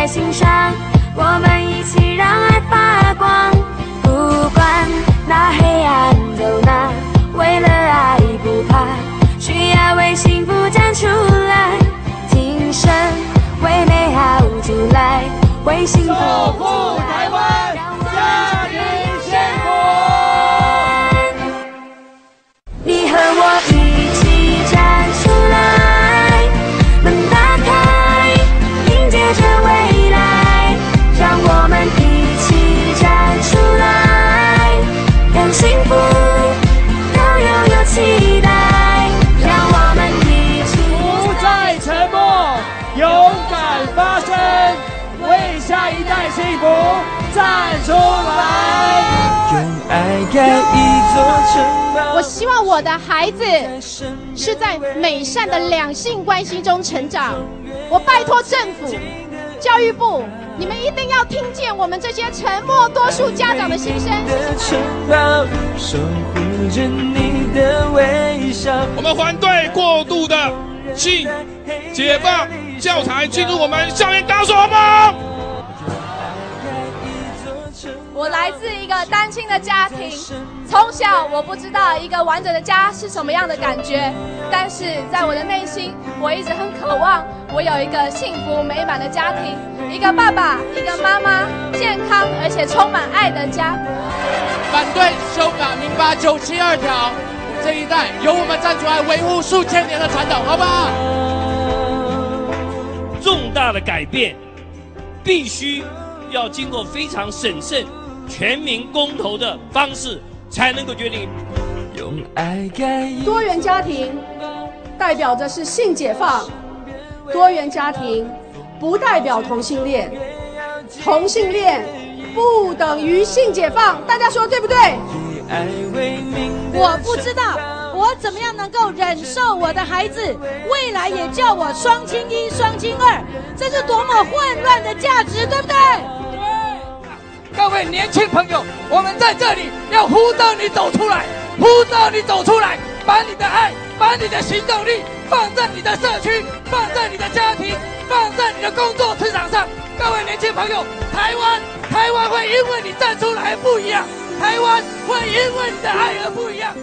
在心上，我们一起让爱发光。不管那黑暗走哪，为了爱不怕，需要为幸福站出来，挺身为美好出来，为幸福守护台湾，家庭幸福。你和我一起站出来，门打开，迎接着未来，让我们一起站出来，让幸福都有期待，让我们一起不再沉默，勇敢发声，为下一代幸福站出来。用爱盖一座城堡。我希望我的孩子是在美善的两性关系中成长。我拜托政府、教育部，你们一定要听见我们这些沉默多数家长的心声。城堡守护着你的微笑。我们反对过度的性解放教材进入我们校园打手吗？我来自一个单亲的家庭，从小我不知道一个完整的家是什么样的感觉，但是在我的内心，我一直很渴望我有一个幸福美满的家庭，一个爸爸，一个妈妈，健康而且充满爱的家。反对修改民法972条，这一代由我们站出来维护数千年的传统，好不好？重大的改变必须要经过非常审慎、全民公投的方式才能够决定。用爱盖一多元家庭代表着是性解放，多元家庭不代表同性恋，同性恋不等于性解放，大家说对不对？我不知道我怎么样能够忍受我的孩子未来也叫我双亲一、双亲二，这是多么混乱的价值，对不对？各位年轻朋友，我们在这里要呼召你走出来，呼召你走出来，把你的爱，把你的行动力放在你的社区，放在你的家庭，放在你的工作职场上。各位年轻朋友，台湾会因为你站出来而不一样，台湾会因为你的爱而不一样。